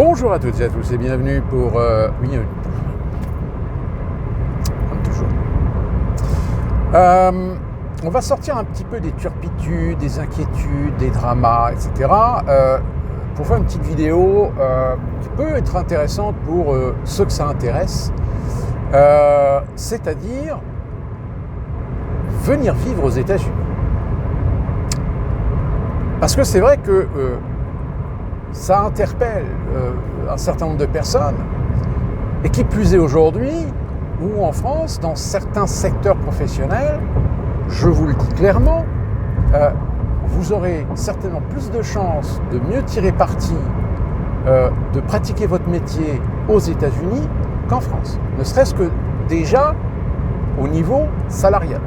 Bonjour à toutes et à tous et bienvenue pour comme toujours. On va sortir un petit peu des turpitudes, des inquiétudes, des dramas, etc. Pour faire une petite vidéo qui peut être intéressante pour ceux que ça intéresse, c'est-à-dire venir vivre aux États-Unis. Parce que c'est vrai que ça interpelle un certain nombre de personnes, et qui plus est aujourd'hui, où en France, dans certains secteurs professionnels, je vous le dis clairement, vous aurez certainement plus de chances de mieux tirer parti, de pratiquer votre métier aux États-Unis qu'en France. Ne serait-ce que déjà au niveau salarial.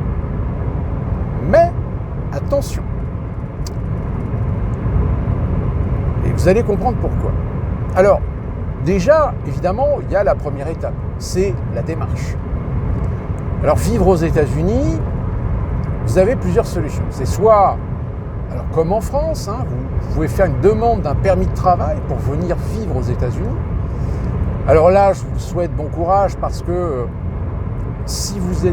Mais attention, et vous allez comprendre pourquoi. Alors, déjà, évidemment, il y a la première étape, c'est la démarche. Alors, vivre aux États-Unis, vous avez plusieurs solutions. C'est soit, alors comme en France, vous pouvez faire une demande d'un permis de travail pour venir vivre aux États-Unis. Alors là, je vous souhaite bon courage parce que si vous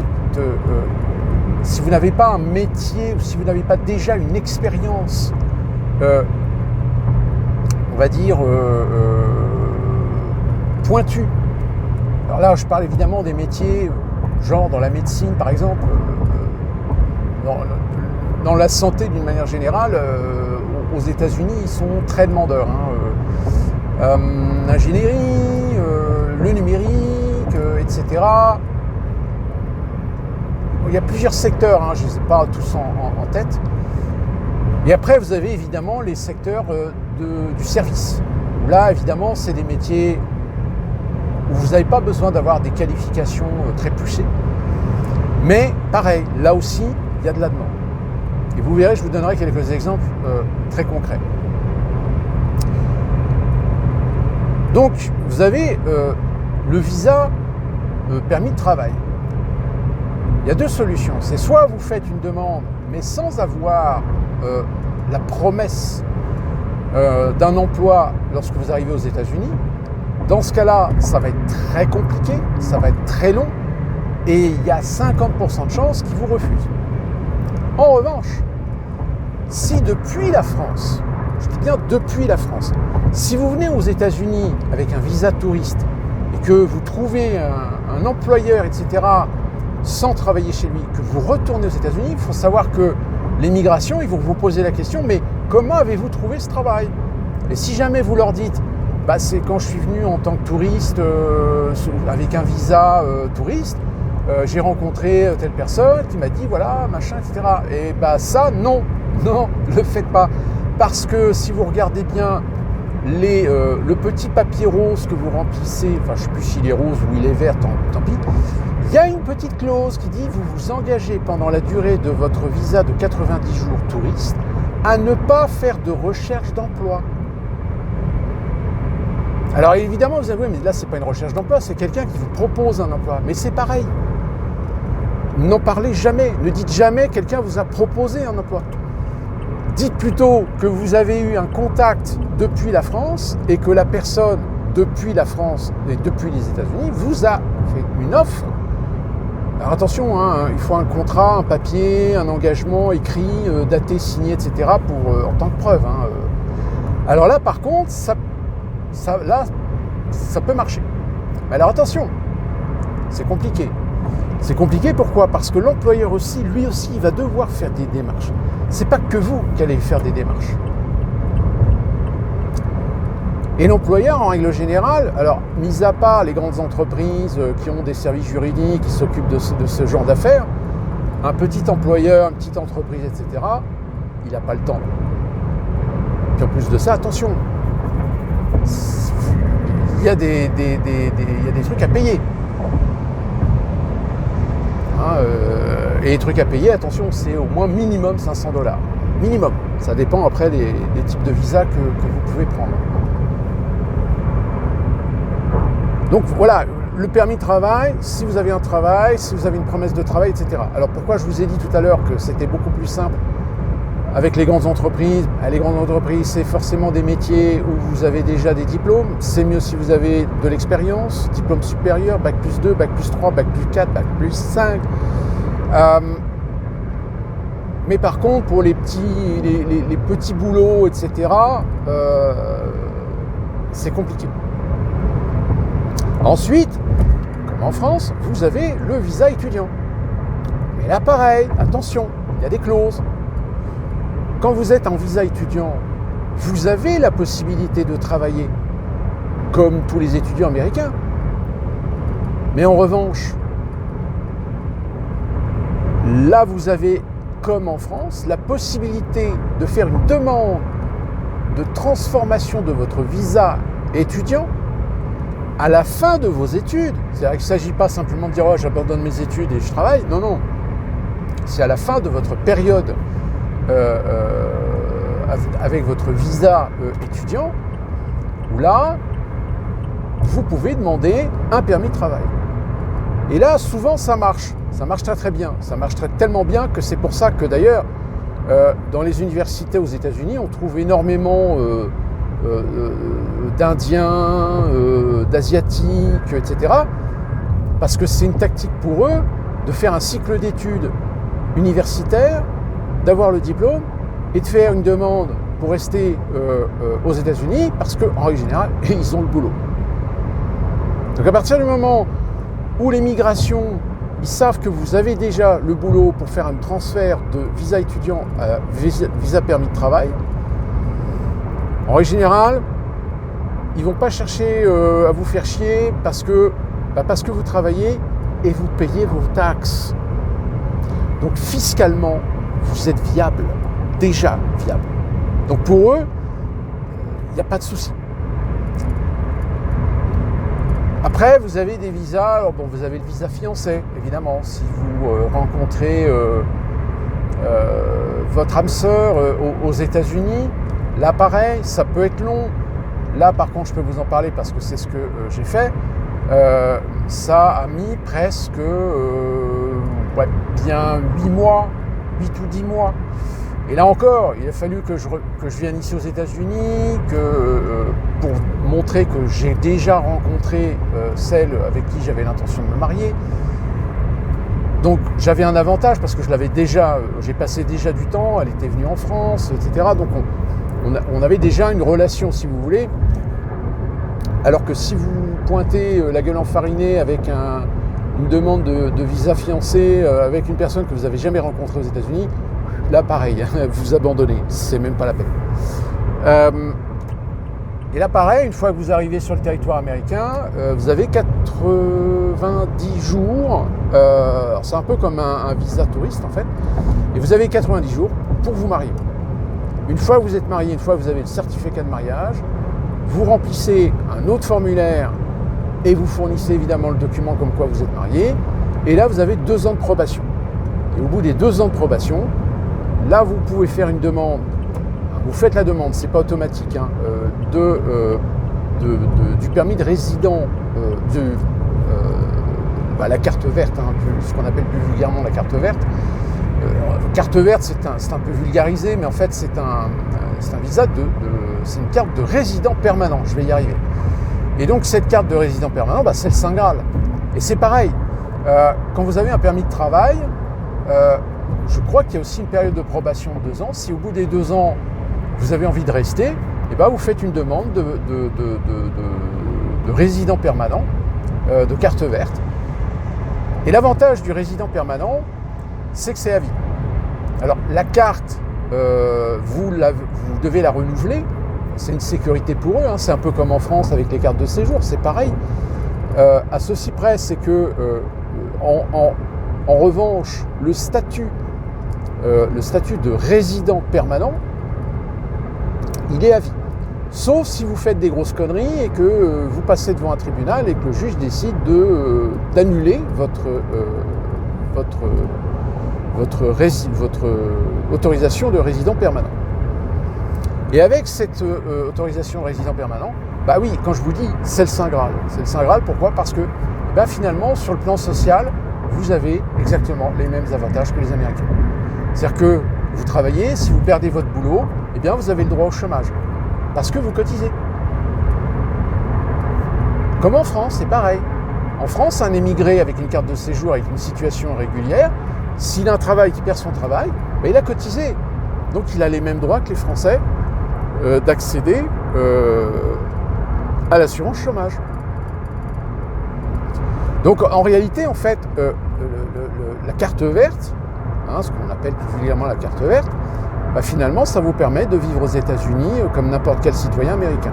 n'avez pas un métier ou si vous n'avez pas déjà une expérience, on va dire, pointue. Alors là, je parle évidemment des métiers, genre dans la médecine par exemple, dans la santé d'une manière générale, aux États-Unis, ils sont très demandeurs. L'ingénierie, le numérique, etc. Il y a plusieurs secteurs, je ne les ai pas tous en tête. Et après, vous avez évidemment les secteurs du service. Où là, évidemment, c'est des métiers où vous n'avez pas besoin d'avoir des qualifications très poussées. Mais pareil, là aussi, il y a de la demande. Et vous verrez, je vous donnerai quelques exemples très concrets. Donc, vous avez le visa permis de travail. Il y a deux solutions. C'est soit vous faites une demande, mais sans avoir la promesse d'un emploi lorsque vous arrivez aux États-Unis. Dans ce cas-là, ça va être très compliqué, ça va être très long, et il y a 50% de chances qu'ils vous refusent. En revanche, si depuis la France, je dis bien depuis la France, si vous venez aux États-Unis avec un visa touriste et que vous trouvez un employeur, etc., sans travailler chez lui, que vous retournez aux États-Unis, il faut savoir que l'immigration, ils vont vous poser la question, mais comment avez-vous trouvé ce travail? Et si jamais vous leur dites, c'est quand je suis venu en tant que touriste, avec un visa touriste, j'ai rencontré telle personne qui m'a dit voilà, machin, etc. Et ça, non, ne le faites pas. Parce que si vous regardez bien le petit papier rose que vous remplissez, enfin je ne sais plus s'il est rose ou il est vert, tant pis, il y a une petite clause qui dit vous vous engagez pendant la durée de votre visa de 90 jours touriste à ne pas faire de recherche d'emploi. Alors évidemment, vous avez dit, mais là, c'est pas une recherche d'emploi, c'est quelqu'un qui vous propose un emploi. Mais c'est pareil. N'en parlez jamais. Ne dites jamais quelqu'un vous a proposé un emploi. Dites plutôt que vous avez eu un contact depuis la France et que la personne, depuis la France et depuis les États-Unis, vous a fait une offre. Alors attention, il faut un contrat, un papier, un engagement écrit, daté, signé, etc. En tant que preuve. Alors là, par contre, ça peut marcher. Mais alors attention, c'est compliqué. C'est compliqué pourquoi? Parce que l'employeur aussi, lui aussi, il va devoir faire des démarches. C'est pas que vous qui allez faire des démarches. Et l'employeur, en règle générale, alors, mis à part les grandes entreprises qui ont des services juridiques, qui s'occupent de ce genre d'affaires, un petit employeur, une petite entreprise, etc., il n'a pas le temps. Puis en plus de ça, attention, il y a des trucs à payer. Et les trucs à payer, attention, c'est au moins minimum $500. Minimum. Ça dépend après des types de visas que vous pouvez prendre. Donc voilà, le permis de travail, si vous avez un travail, si vous avez une promesse de travail, etc. Alors pourquoi je vous ai dit tout à l'heure que c'était beaucoup plus simple Avec les grandes entreprises, c'est forcément des métiers où vous avez déjà des diplômes. C'est mieux si vous avez de l'expérience, diplôme supérieur, bac plus 2, bac plus 3, bac plus 4, bac plus 5. Mais par contre, pour les petits boulots, etc., c'est compliqué. Ensuite, comme en France, vous avez le visa étudiant. Mais là, pareil, attention, il y a des clauses. Quand vous êtes en visa étudiant, vous avez la possibilité de travailler, comme tous les étudiants américains. Mais en revanche, là, vous avez, comme en France, la possibilité de faire une demande de transformation de votre visa étudiant à la fin de vos études. C'est-à-dire qu'il ne s'agit pas simplement de dire « Oh, j'abandonne mes études et je travaille ». Non, non. C'est à la fin de votre période avec votre visa étudiant, où là, vous pouvez demander un permis de travail. Et là, souvent, ça marche. Ça marche très très bien. Ça marche tellement bien que c'est pour ça que d'ailleurs, dans les universités aux États-Unis, on trouve énormément d'Indiens, d'Asiatiques, etc. Parce que c'est une tactique pour eux de faire un cycle d'études universitaire, d'avoir le diplôme et de faire une demande pour rester aux États-Unis parce qu'en règle générale, ils ont le boulot. Donc à partir du moment où l'immigration, ils savent que vous avez déjà le boulot pour faire un transfert de visa étudiant à visa permis de travail, en règle générale, ils ne vont pas chercher à vous faire chier parce que vous travaillez et vous payez vos taxes. Donc fiscalement, vous êtes viable, déjà viable. Donc pour eux, il n'y a pas de souci. Après, vous avez des visas. Alors bon, vous avez le visa fiancé, évidemment. Si vous rencontrez votre âme sœur aux États-Unis, là pareil, ça peut être long. Là par contre, je peux vous en parler parce que c'est ce que j'ai fait. Ça a mis presque bien 8 mois, 8 ou 10 mois. Et là encore, il a fallu que je vienne ici aux États-Unis, pour montrer que j'ai déjà rencontré celle avec qui j'avais l'intention de me marier. Donc j'avais un avantage parce que j'ai passé déjà du temps, elle était venue en France, etc. Donc on avait déjà une relation, si vous voulez. Alors que si vous pointez la gueule enfarinée avec une demande de visa fiancé avec une personne que vous n'avez jamais rencontrée aux États-Unis, là pareil, vous abandonnez, c'est même pas la peine. Et là pareil, une fois que vous arrivez sur le territoire américain, vous avez 90 jours, c'est un peu comme un visa touriste en fait, et vous avez 90 jours pour vous marier. Une fois que vous êtes marié, une fois que vous avez le certificat de mariage, vous remplissez un autre formulaire et vous fournissez évidemment le document comme quoi vous êtes marié, et là vous avez 2 ans de probation. Et au bout des 2 ans de probation, là, vous pouvez faire une demande. Vous faites la demande, c'est pas automatique, hein, du permis de résident, la carte verte, hein, ce qu'on appelle plus vulgairement la carte verte. Carte verte, c'est un peu vulgarisé, mais en fait, c'est un visa c'est une carte de résident permanent. Je vais y arriver. Et donc, cette carte de résident permanent, c'est le Saint Graal. Et c'est pareil. Quand vous avez un permis de travail, je crois qu'il y a aussi une période de probation de 2 ans. Si au bout des 2 ans, vous avez envie de rester, vous faites une demande de résident permanent, de carte verte. Et l'avantage du résident permanent, c'est que c'est à vie. Alors, la carte, vous devez la renouveler. C'est une sécurité pour eux. Hein. C'est un peu comme en France avec les cartes de séjour. C'est pareil. À ceci près, c'est que, en revanche, le statut de résident permanent, il est à vie. Sauf si vous faites des grosses conneries et que vous passez devant un tribunal et que le juge décide d'annuler votre autorisation de résident permanent. Et avec cette autorisation de résident permanent, oui, quand je vous dis, c'est le Saint Graal. C'est le Saint Graal, pourquoi ? Parce que finalement, sur le plan social, vous avez exactement les mêmes avantages que les Américains. C'est-à-dire que vous travaillez, si vous perdez votre boulot, eh bien vous avez le droit au chômage, parce que vous cotisez. Comme en France, c'est pareil. En France, un émigré avec une carte de séjour, avec une situation régulière, s'il a un travail, qu'il perd son travail, ben il a cotisé. Donc il a les mêmes droits que les Français d'accéder à l'assurance chômage. Donc en réalité, en fait, la carte verte, ce qu'on appelle plus vulgairement la carte verte, bah, finalement, ça vous permet de vivre aux États-Unis comme n'importe quel citoyen américain.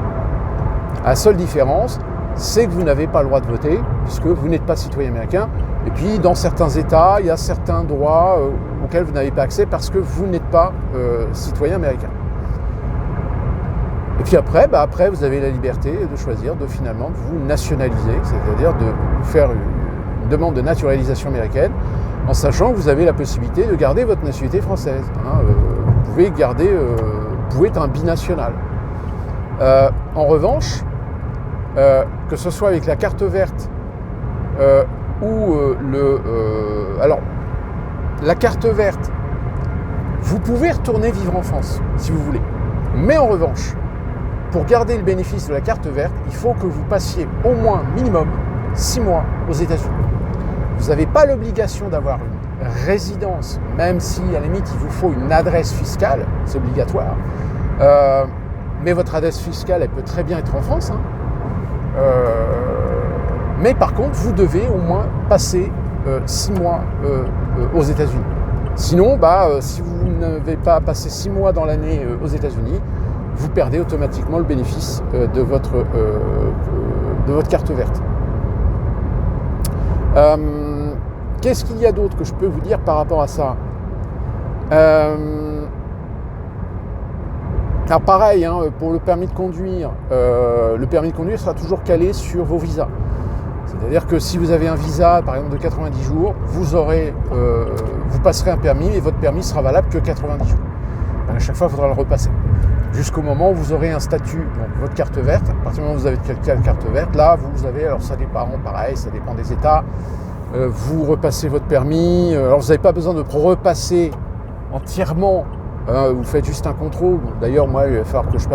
La seule différence, c'est que vous n'avez pas le droit de voter, puisque vous n'êtes pas citoyen américain. Et puis, dans certains États, il y a certains droits auxquels vous n'avez pas accès parce que vous n'êtes pas citoyen américain. Et puis après, vous avez la liberté de choisir de finalement vous nationaliser, c'est-à-dire de faire une demande de naturalisation américaine, en sachant que vous avez la possibilité de garder votre nationalité française. Vous pouvez être un binational. En revanche, que ce soit avec la carte verte alors, la carte verte, vous pouvez retourner vivre en France, si vous voulez. Mais en revanche, pour garder le bénéfice de la carte verte, il faut que vous passiez au moins minimum 6 mois aux États-Unis. Vous n'avez pas l'obligation d'avoir une résidence, même si à la limite il vous faut une adresse fiscale, c'est obligatoire. Mais votre adresse fiscale, elle peut très bien être en France. Mais par contre, vous devez au moins passer 6 mois aux États-Unis. Sinon, si vous n'avez pas passé 6 mois dans l'année aux États-Unis, vous perdez automatiquement le bénéfice de votre carte verte. Qu'est-ce qu'il y a d'autre que je peux vous dire par rapport à ça ? Alors pareil, pour le permis de conduire sera toujours calé sur vos visas. C'est-à-dire que si vous avez un visa, par exemple, de 90 jours, vous passerez un permis et votre permis sera valable que 90 jours. À chaque fois, il faudra le repasser. Jusqu'au moment où vous aurez un statut, donc votre carte verte. À partir du moment où vous avez une carte verte, là, vous avez, alors ça dépend, pareil, ça dépend des États. Vous repassez votre permis. Alors vous n'avez pas besoin de repasser entièrement. Vous faites juste un contrôle. D'ailleurs, moi, il va falloir que je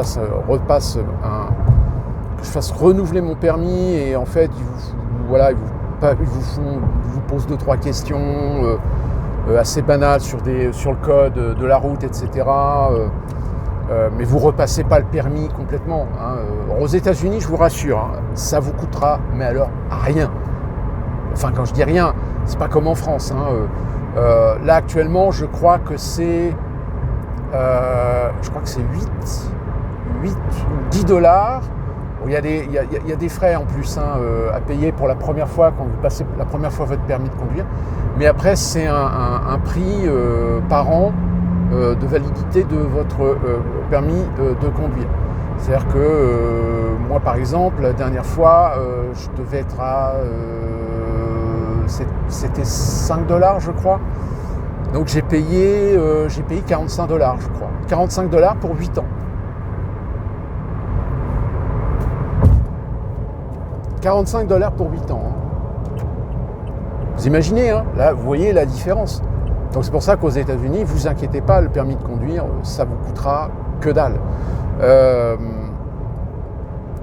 fasse renouveler mon permis et en fait, ils vous posent 2-3 questions assez banales sur le code de la route, etc. Mais vous repassez pas le permis complètement. Aux États-Unis, je vous rassure, ça vous coûtera, mais alors rien. Enfin, quand je dis rien, c'est pas comme en France. Là, actuellement, je crois que c'est 8 ou 10 $. Il y a des frais en plus à payer pour la première fois quand vous passez la première fois votre permis de conduire. Mais après, c'est un prix par an de validité de votre permis de conduire. C'est-à-dire que moi, par exemple, la dernière fois, je devais être à... c'était 5 $, je crois. Donc j'ai payé 45 $, je crois. 45 $ pour 8 ans. 45 $ pour 8 ans. Vous imaginez, là, vous voyez la différence. Donc c'est pour ça qu'aux États-Unis, vous inquiétez pas, le permis de conduire, ça vous coûtera que dalle.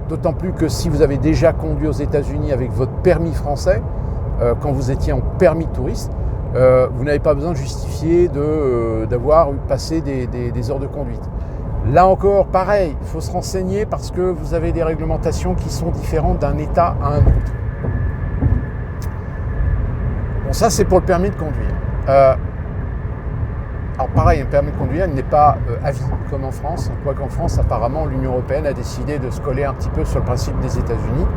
D'autant plus que si vous avez déjà conduit aux États-Unis avec votre permis français, quand vous étiez en permis de touriste, vous n'avez pas besoin de justifier d'avoir passé des heures de conduite. Là encore, pareil, il faut se renseigner parce que vous avez des réglementations qui sont différentes d'un État à un autre. Bon, ça c'est pour le permis de conduire. Alors pareil, un permis de conduire n'est pas à vie comme en France, quoiqu'en France, apparemment, l'Union européenne a décidé de se coller un petit peu sur le principe des États-Unis.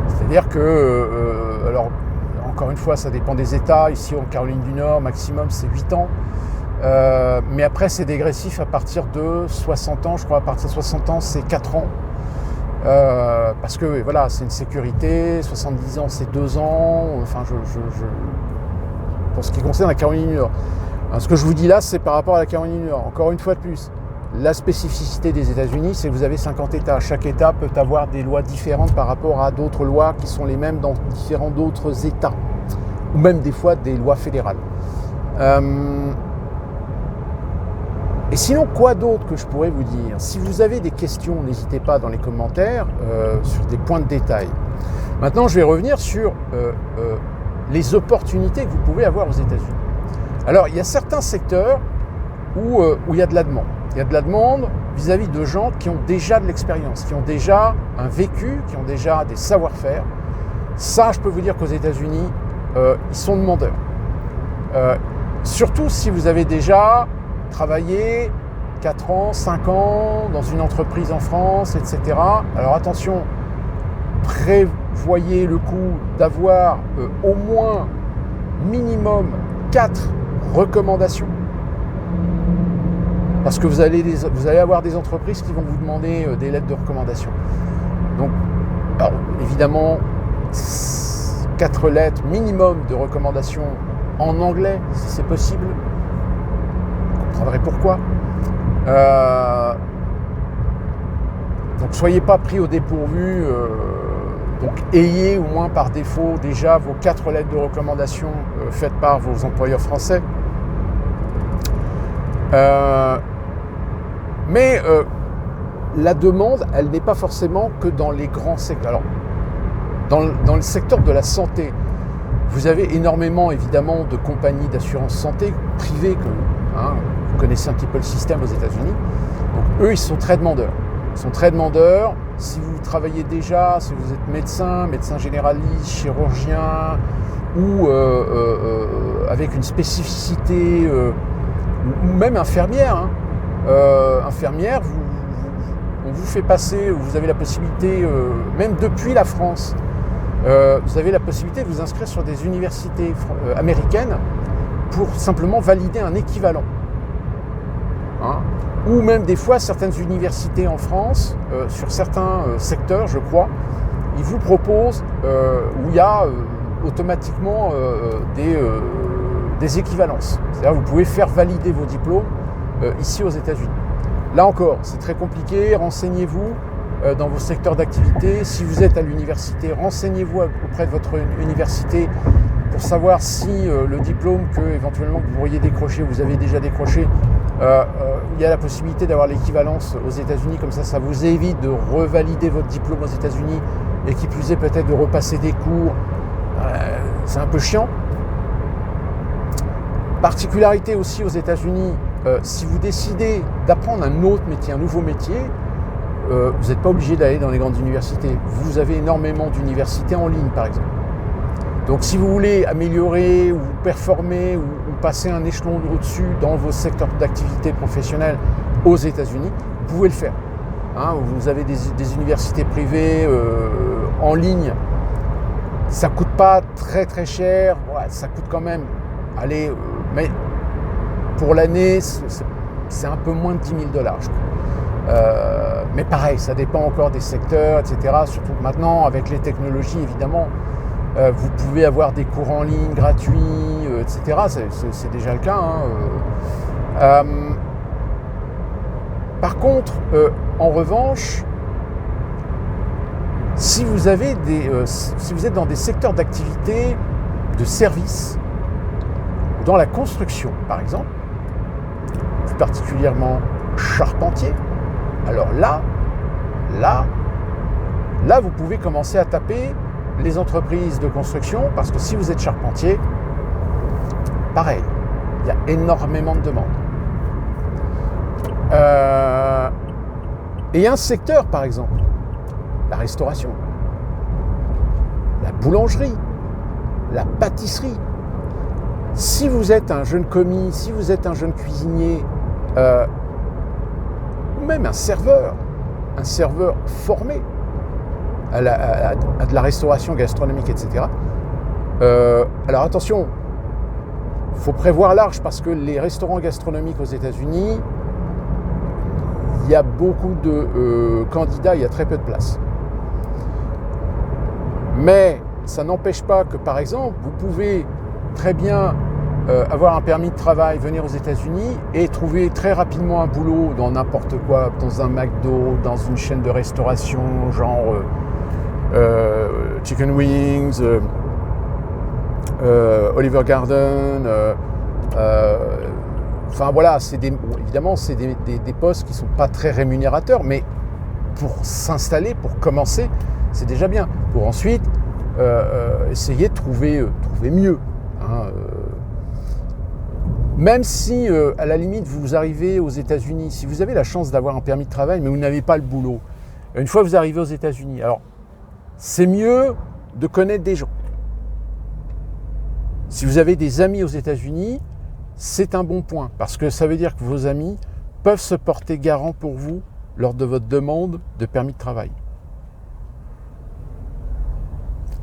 C'est-à-dire que, alors encore une fois, ça dépend des États. Ici, en Caroline du Nord, maximum, c'est 8 ans. Mais après, c'est dégressif à partir de 60 ans. Je crois à partir de 60 ans, c'est 4 ans. Parce que voilà, c'est une sécurité. 70 ans, c'est 2 ans. Enfin, pour ce qui concerne la Caroline du Nord. Alors, ce que je vous dis là, c'est par rapport à la Caroline du Nord. Encore une fois de plus, la spécificité des États-Unis, c'est que vous avez 50 États. Chaque État peut avoir des lois différentes par rapport à d'autres lois qui sont les mêmes dans différents d'autres États. Ou même des fois des lois fédérales. Et sinon, quoi d'autre que je pourrais vous dire? Si vous avez des questions, n'hésitez pas dans les commentaires sur des points de détail. Maintenant, je vais revenir sur les opportunités que vous pouvez avoir aux États-Unis. Alors, il y a certains secteurs où il y a de la demande. Il y a de la demande vis-à-vis de gens qui ont déjà de l'expérience, qui ont déjà un vécu, qui ont déjà des savoir-faire. Ça, je peux vous dire qu'aux États-Unis, ils sont demandeurs. Surtout si vous avez déjà travaillé 4 ans, 5 ans dans une entreprise en France, etc. Alors attention, prévoyez le coup d'avoir au moins minimum 4 recommandations. Parce que vous allez avoir des entreprises qui vont vous demander des lettres de recommandation. Donc, alors, évidemment, 4 lettres minimum de recommandation en anglais, si c'est possible. Vous comprendrez pourquoi. Donc, soyez pas pris au dépourvu. Donc, ayez au moins par défaut déjà vos 4 lettres de recommandation faites par vos employeurs français. Mais la demande, elle n'est pas forcément que dans les grands secteurs. Alors, dans le secteur de la santé, vous avez énormément, évidemment, de compagnies d'assurance santé privées. Vous connaissez un petit peu le système aux États-Unis. Donc, eux, ils sont très demandeurs. Ils sont très demandeurs. Si vous travaillez déjà, si vous êtes médecin généraliste, chirurgien, ou avec une spécificité, ou même infirmière, infirmière, on vous fait passer, vous avez la possibilité, même depuis la France, vous avez la possibilité de vous inscrire sur des universités américaines pour simplement valider un équivalent. Ou même des fois, certaines universités en France, sur certains secteurs, je crois, ils vous proposent, où il y a automatiquement des équivalences. C'est-à-dire vous pouvez faire valider vos diplômes ici aux États-Unis. Là encore, c'est très compliqué, renseignez-vous dans vos secteurs d'activité. Si vous êtes à l'université, renseignez-vous auprès de votre université pour savoir si le diplôme que éventuellement vous pourriez décrocher, vous avez déjà décroché, il y a la possibilité d'avoir l'équivalence aux États-Unis. Comme ça vous évite de revalider votre diplôme aux États-Unis et qui plus est peut-être de repasser des cours. C'est un peu chiant. Particularité aussi aux États-Unis, si vous décidez d'apprendre un autre métier, un nouveau métier, vous n'êtes pas obligé d'aller dans les grandes universités. Vous avez énormément d'universités en ligne, par exemple. Donc si vous voulez améliorer ou performer ou passer un échelon au-dessus dans vos secteurs d'activité professionnelle aux États-Unis, vous pouvez le faire. Vous avez des universités privées en ligne. Ça ne coûte pas très très cher. Ouais, ça coûte quand même, mais pour l'année, c'est un peu moins de $10 000, je crois. Mais pareil, ça dépend encore des secteurs, etc. Surtout que maintenant, avec les technologies, évidemment, vous pouvez avoir des cours en ligne gratuits, etc. C'est déjà le cas. Par contre, en revanche, si vous êtes dans des secteurs d'activité, de services, dans la construction, par exemple, plus particulièrement charpentier, alors là, vous pouvez commencer à taper les entreprises de construction, parce que si vous êtes charpentier, pareil, il y a énormément de demandes. Et un secteur, par exemple, la restauration, la boulangerie, la pâtisserie. Si vous êtes un jeune commis, si vous êtes un jeune cuisinier, ou même un serveur formé à de la restauration gastronomique, etc. Alors attention, il faut prévoir large parce que les restaurants gastronomiques aux États-Unis, il y a beaucoup de candidats, il y a très peu de places. Mais ça n'empêche pas que, par exemple, vous pouvez très bien avoir un permis de travail, venir aux États-Unis et trouver très rapidement un boulot dans n'importe quoi, dans un McDo, dans une chaîne de restauration, genre Chicken Wings, Olive Garden, enfin voilà, évidemment, c'est des postes qui ne sont pas très rémunérateurs, mais pour s'installer, pour commencer, c'est déjà bien. Pour ensuite essayer de trouver mieux. Hein, même si, à la limite, vous arrivez aux États-Unis, si vous avez la chance d'avoir un permis de travail, mais vous n'avez pas le boulot, une fois que vous arrivez aux États-Unis, alors c'est mieux de connaître des gens. Si vous avez des amis aux États-Unis, c'est un bon point, parce que ça veut dire que vos amis peuvent se porter garant pour vous lors de votre demande de permis de travail.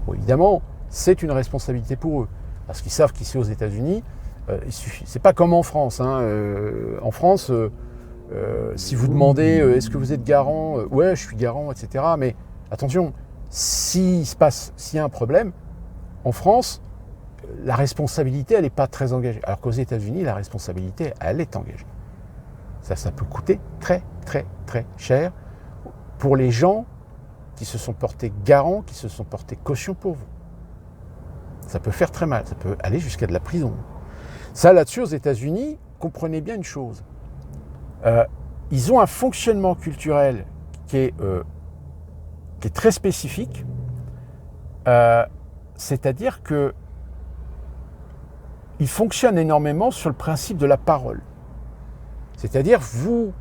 Bon, évidemment, c'est une responsabilité pour eux, parce qu'ils savent qu'ici aux États-Unis, il suffit. C'est pas comme en France. Hein. En France, si vous demandez est-ce que vous êtes garant, ouais, je suis garant, etc. Mais attention, s'il y a un problème, en France, la responsabilité, elle n'est pas très engagée. Alors qu'aux États-Unis, la responsabilité, elle est engagée. Ça peut coûter très, très, très cher pour les gens qui se sont portés garants, qui se sont portés caution pour vous. Ça peut faire très mal, ça peut aller jusqu'à de la prison. Ça, là-dessus, aux États-Unis, comprenez bien une chose. Ils ont un fonctionnement culturel qui est très spécifique. C'est-à-dire que ils fonctionnent énormément sur le principe de la parole. C'est-à-dire, vous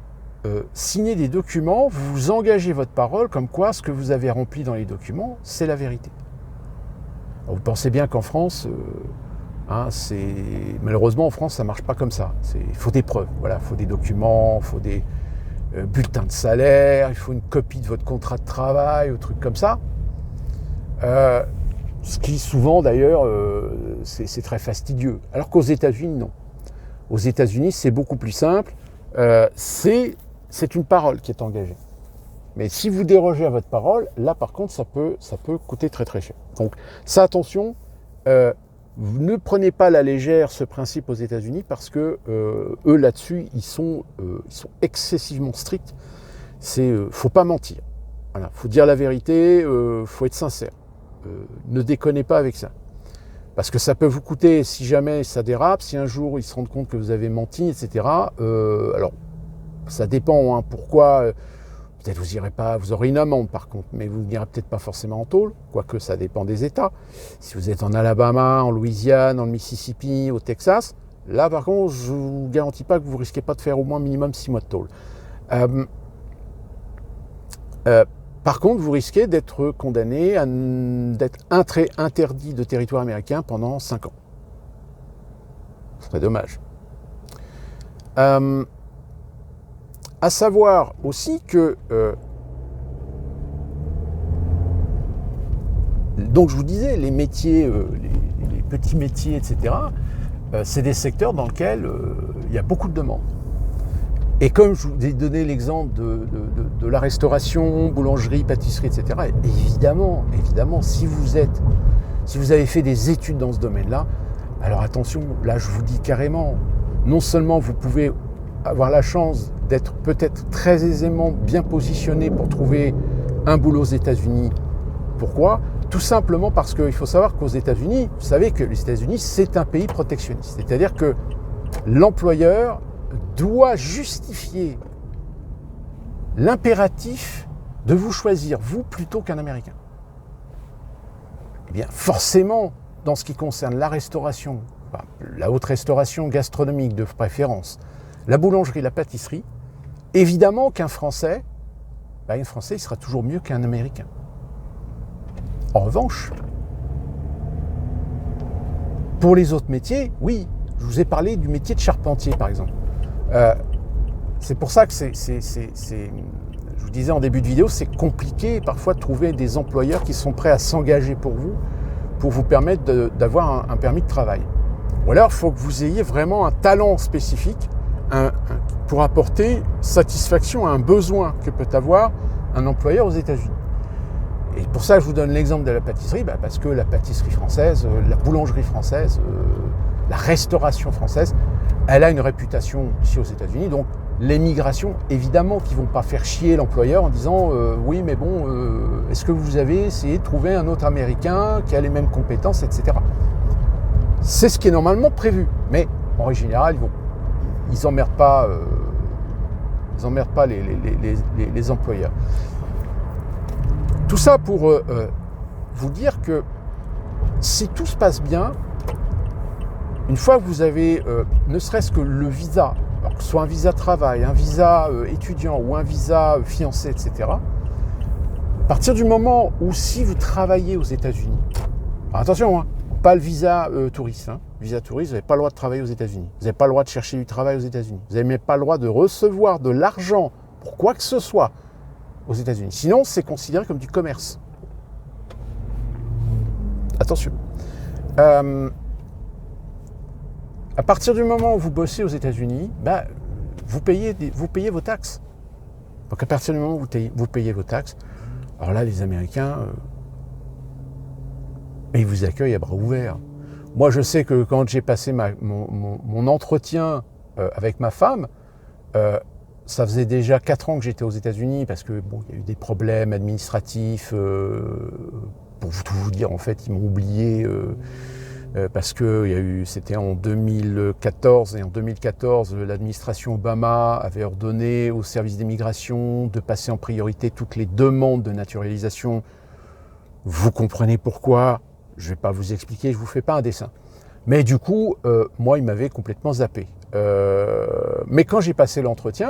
signez des documents, vous vous engagez votre parole, comme quoi ce que vous avez rempli dans les documents, c'est la vérité. Alors, vous pensez bien qu'en France... malheureusement, en France, ça ne marche pas comme ça. Il faut des preuves, voilà, il faut des documents, il faut des bulletins de salaire, il faut une copie de votre contrat de travail, ou trucs comme ça. Ce qui, souvent, d'ailleurs, c'est très fastidieux. Alors qu'aux États-Unis, non. Aux États-Unis, c'est beaucoup plus simple. C'est une parole qui est engagée. Mais si vous dérogez à votre parole, là, par contre, ça peut coûter très, très cher. Donc, ça, attention. Vous ne prenez pas à la légère ce principe aux États-Unis parce que eux là-dessus ils sont excessivement stricts. Faut pas mentir. Voilà, faut dire la vérité, faut être sincère. Ne déconnez pas avec ça. Parce que ça peut vous coûter si jamais ça dérape, si un jour ils se rendent compte que vous avez menti, etc. Alors ça dépend. Hein, pourquoi peut-être vous aurez une amende par contre, mais vous n'irez peut-être pas forcément en tôle, quoique ça dépend des États. Si vous êtes en Alabama, en Louisiane, en Mississippi, au Texas, là par contre, je ne vous garantis pas que vous ne risquez pas de faire au moins minimum 6 mois de tôle. Par contre, vous risquez d'être condamné, d'être interdit de territoire américain pendant 5 ans. Ce serait dommage. À savoir aussi que, donc je vous disais, les métiers, les petits métiers, etc., c'est des secteurs dans lesquels il y a beaucoup de demandes. Et comme je vous ai donné l'exemple de la restauration, boulangerie, pâtisserie, etc., évidemment, si vous avez fait des études dans ce domaine-là, alors attention, là je vous dis carrément, non seulement vous pouvez avoir la chance d'être peut-être très aisément bien positionné pour trouver un boulot aux États-Unis. Pourquoi ? Tout simplement parce qu'il faut savoir qu'aux États-Unis, vous savez que les États-Unis, c'est un pays protectionniste. C'est-à-dire que l'employeur doit justifier l'impératif de vous choisir, vous, plutôt qu'un Américain. Eh bien, forcément, dans ce qui concerne la restauration, la haute restauration gastronomique de préférence, la boulangerie, la pâtisserie, évidemment qu'un Français, il sera toujours mieux qu'un Américain. En revanche, pour les autres métiers, oui, je vous ai parlé du métier de charpentier, par exemple. C'est pour ça que je vous disais en début de vidéo, c'est compliqué parfois de trouver des employeurs qui sont prêts à s'engager pour vous permettre d'avoir un permis de travail. Ou alors, il faut que vous ayez vraiment un talent spécifique pour apporter satisfaction à un besoin que peut avoir un employeur aux États-Unis. Et pour ça, je vous donne l'exemple de la pâtisserie, parce que la pâtisserie française, la boulangerie française, la restauration française, elle a une réputation ici aux États-Unis. Donc, l'émigration, évidemment, qui ne vont pas faire chier l'employeur en disant oui, mais bon, est-ce que vous avez essayé de trouver un autre Américain qui a les mêmes compétences, etc. C'est ce qui est normalement prévu. Mais en règle générale, ils emmerdent pas, les employeurs. Tout ça pour vous dire que si tout se passe bien, une fois que vous avez ne serait-ce que le visa, alors que ce soit un visa travail, un visa étudiant ou un visa fiancé, etc., à partir du moment où si vous travaillez aux États-Unis, attention, hein, pas le visa touriste, hein, visa touriste, vous n'avez pas le droit de travailler aux États-Unis, vous n'avez pas le droit de chercher du travail aux États-Unis, vous n'avez même pas le droit de recevoir de l'argent pour quoi que ce soit aux États-Unis. Sinon, c'est considéré comme du commerce. Attention. À partir du moment où vous bossez aux États-Unis, vous payez vos taxes. Donc à partir du moment où vous payez vos taxes, alors là, les Américains, ils vous accueillent à bras ouverts. Moi, je sais que quand j'ai passé mon entretien avec ma femme, ça faisait déjà 4 ans que j'étais aux États-Unis parce que bon, il y a eu des problèmes administratifs. Pour tout vous dire, en fait, ils m'ont oublié parce que c'était en 2014 et en 2014, l'administration Obama avait ordonné au service d'immigration de passer en priorité toutes les demandes de naturalisation. Vous comprenez pourquoi? Je ne vais pas vous expliquer, je ne vous fais pas un dessin. Mais du coup, moi, ils m'avaient complètement zappé. Mais quand j'ai passé l'entretien,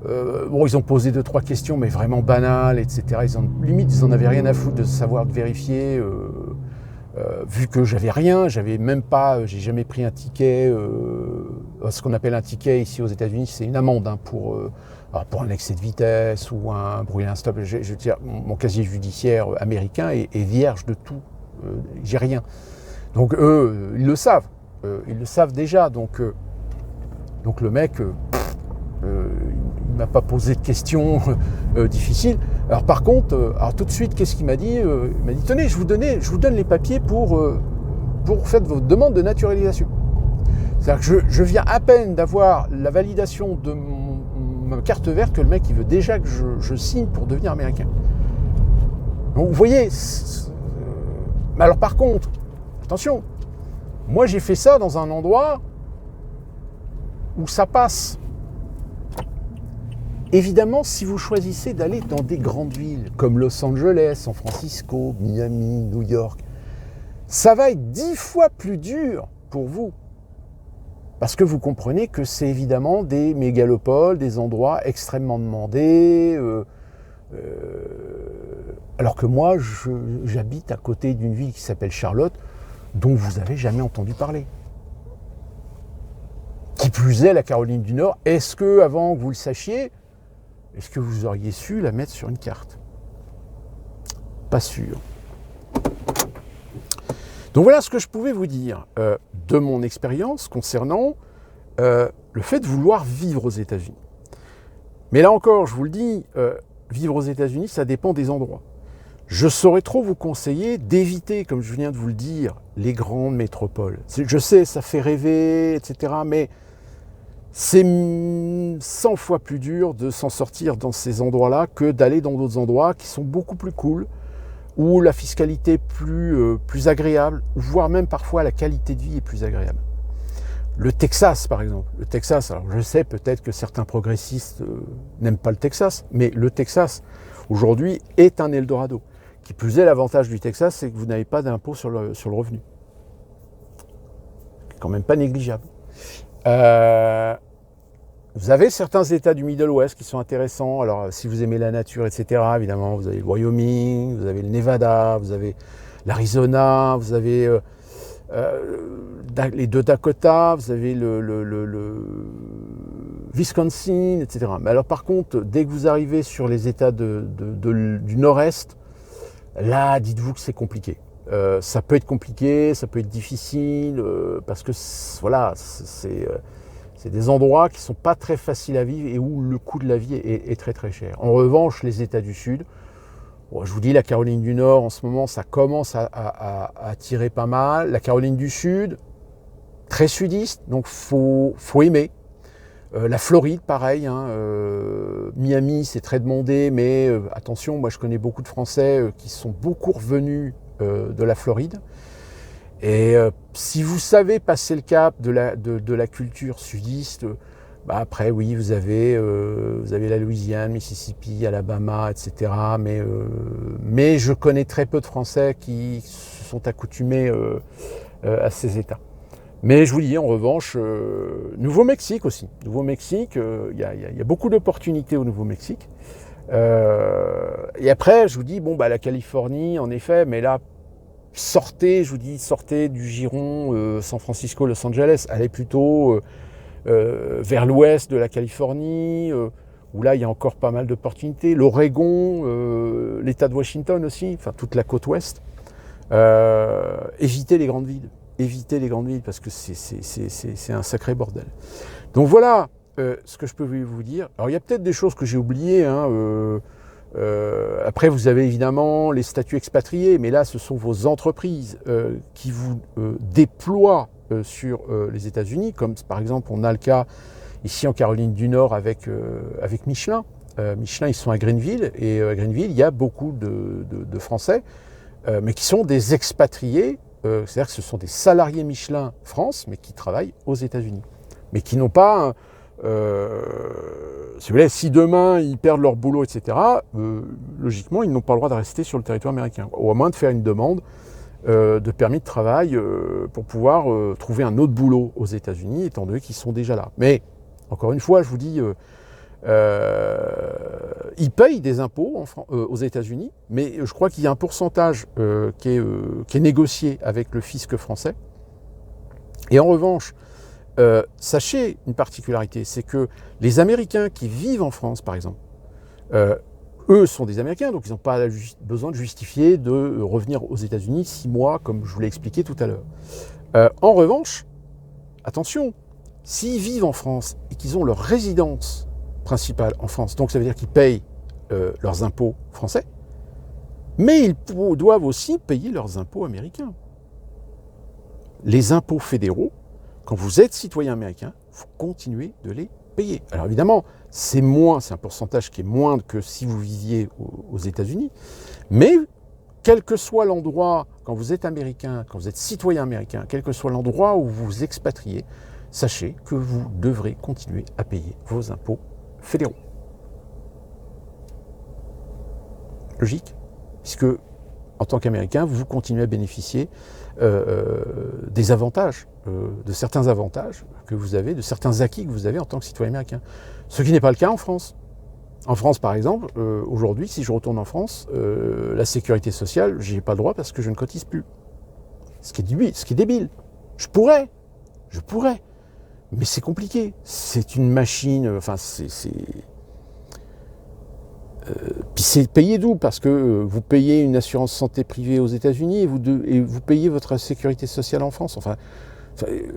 ils ont posé 2-3 questions, mais vraiment banales, etc. Limite, ils en avaient rien à foutre de savoir, de vérifier. Vu que j'avais rien, j'ai jamais pris un ticket. Ce qu'on appelle un ticket ici aux États-Unis, c'est une amende hein, pour un excès de vitesse ou un bruit un stop. Je veux dire, mon casier judiciaire américain est vierge de tout. J'ai rien. Donc eux, ils le savent. Ils le savent déjà. Donc le mec, il m'a pas posé de questions difficiles. Alors par contre, tout de suite, qu'est-ce qu'il m'a dit? Il m'a dit, tenez, je vous donne les papiers pour faire votre demande de naturalisation. C'est-à-dire que je viens à peine d'avoir la validation de ma carte verte que le mec il veut déjà que je signe pour devenir américain. Donc vous voyez, mais alors par contre, attention, moi j'ai fait ça dans un endroit où ça passe. Évidemment, si vous choisissez d'aller dans des grandes villes comme Los Angeles, San Francisco, Miami, New York, ça va être 10 fois plus dur pour vous. Parce que vous comprenez que c'est évidemment des mégalopoles, des endroits extrêmement demandés. Alors que moi, j'habite à côté d'une ville qui s'appelle Charlotte, dont vous n'avez jamais entendu parler. Qui plus est, la Caroline du Nord, est-ce que, avant que vous le sachiez, est-ce que vous auriez su la mettre sur une carte? Pas sûr. Donc voilà ce que je pouvais vous dire de mon expérience concernant le fait de vouloir vivre aux États-Unis. Mais là encore, je vous le dis, vivre aux États-Unis, ça dépend des endroits. Je saurais trop vous conseiller d'éviter, comme je viens de vous le dire, les grandes métropoles. Je sais, ça fait rêver, etc., mais c'est 100 fois plus dur de s'en sortir dans ces endroits-là que d'aller dans d'autres endroits qui sont beaucoup plus cool, où la fiscalité est plus agréable, voire même parfois la qualité de vie est plus agréable. Le Texas, par exemple. Le Texas, alors je sais peut-être que certains progressistes n'aiment pas le Texas, mais le Texas, aujourd'hui, est un Eldorado. Qui plus est, l'avantage du Texas, c'est que vous n'avez pas d'impôt sur le revenu. C'est quand même pas négligeable. Vous avez certains États du Middle West qui sont intéressants. Alors, si vous aimez la nature, etc., évidemment, vous avez le Wyoming, vous avez le Nevada, vous avez l'Arizona, vous avez les deux Dakota, vous avez le Wisconsin, etc. Mais alors, par contre, dès que vous arrivez sur les États du Nord-Est, là, dites-vous que c'est compliqué. Ça peut être compliqué, ça peut être difficile, parce que voilà, c'est des endroits qui ne sont pas très faciles à vivre et où le coût de la vie est très très cher. En revanche, les États du Sud, je vous dis, la Caroline du Nord, en ce moment, ça commence à tirer pas mal. La Caroline du Sud, très sudiste, donc faut aimer. La Floride, pareil. Miami, c'est très demandé, mais attention, moi je connais beaucoup de Français qui sont beaucoup revenus de la Floride. Et si vous savez passer le cap de la culture sudiste, bah après oui, vous avez la Louisiane, Mississippi, Alabama, etc. Mais je connais très peu de Français qui se sont accoutumés à ces États. Mais je vous dis, en revanche, Nouveau-Mexique aussi. Nouveau-Mexique, il y a beaucoup d'opportunités au Nouveau-Mexique. Et après, je vous dis, bon, bah la Californie, en effet, mais là, sortez du giron San Francisco, Los Angeles, allez plutôt vers l'ouest de la Californie, où là, il y a encore pas mal d'opportunités. L'Oregon, l'État de Washington aussi, enfin toute la côte ouest. Évitez les grandes villes. Évitez les grandes villes parce que c'est un sacré bordel. Donc voilà ce que je peux vous dire. Alors il y a peut-être des choses que j'ai oubliées. Après vous avez évidemment les statuts expatriés, mais là ce sont vos entreprises qui vous déploient sur les États-Unis, comme par exemple on a le cas ici en Caroline du Nord avec Michelin. Michelin ils sont à Greenville et à Greenville il y a beaucoup de Français, mais qui sont des expatriés. C'est-à-dire que ce sont des salariés Michelin France, mais qui travaillent aux États-Unis. Mais qui n'ont pas, si vous voulez, si demain ils perdent leur boulot, etc., logiquement, ils n'ont pas le droit de rester sur le territoire américain. Ou à moins de faire une demande de permis de travail pour pouvoir trouver un autre boulot aux États-Unis, étant donné qu'ils sont déjà là. Mais, encore une fois, je vous dis, ils payent des impôts aux États-Unis, mais je crois qu'il y a un pourcentage qui est négocié avec le fisc français. Et en revanche, sachez une particularité, c'est que les Américains qui vivent en France, par exemple, eux sont des Américains, donc ils n'ont pas besoin de justifier de revenir aux États-Unis 6 mois, comme je vous l'ai expliqué tout à l'heure. En revanche, attention, s'ils vivent en France et qu'ils ont leur résidence principale en France, donc ça veut dire qu'ils payent leurs impôts français, mais ils doivent aussi payer leurs impôts américains. Les impôts fédéraux, quand vous êtes citoyen américain, vous continuez de les payer. Alors évidemment, c'est un pourcentage qui est moindre que si vous viviez aux États-Unis, mais quel que soit l'endroit, quand vous êtes américain, quand vous êtes citoyen américain, quel que soit l'endroit où vous vous expatriez, sachez que vous devrez continuer à payer vos impôts fédéraux. Logique, puisque en tant qu'Américain, vous continuez à bénéficier des avantages, de certains avantages que vous avez, de certains acquis que vous avez en tant que citoyen américain. Ce qui n'est pas le cas en France. En France, par exemple, aujourd'hui, si je retourne en France, la sécurité sociale, je n'y ai pas le droit parce que je ne cotise plus. Ce qui est débile. Je pourrais, mais c'est compliqué. C'est une machine, enfin, puis c'est payé d'où? Parce que vous payez une assurance santé privée aux États-Unis et vous payez votre sécurité sociale en France. Enfin,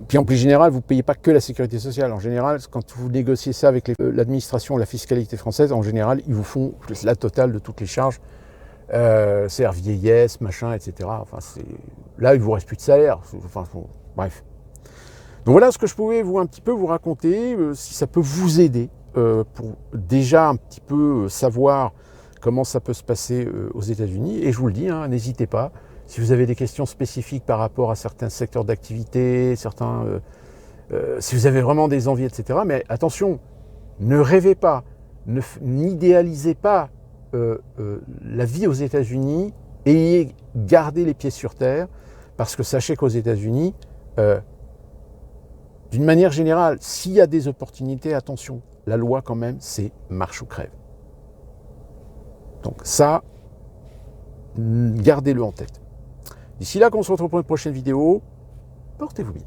puis en plus général, vous ne payez pas que la sécurité sociale. En général, quand vous négociez ça avec l'administration, la fiscalité française, en général, ils vous font la totale de toutes les charges. C'est-à-dire vieillesse, machin, etc. Enfin, là, il ne vous reste plus de salaire. Enfin, bref. Donc voilà ce que je pouvais un petit peu vous raconter, si ça peut vous aider. Pour déjà un petit peu savoir comment ça peut se passer aux États-Unis. Et je vous le dis, hein, n'hésitez pas. Si vous avez des questions spécifiques par rapport à certains secteurs d'activité, si vous avez vraiment des envies, etc. Mais attention, ne rêvez pas, n'idéalisez pas la vie aux États-Unis et gardez les pieds sur terre, parce que sachez qu'aux États-Unis, d'une manière générale, s'il y a des opportunités, attention. La loi, quand même, c'est marche ou crève. Donc ça, gardez-le en tête. D'ici là, qu'on se retrouve pour une prochaine vidéo, portez-vous bien.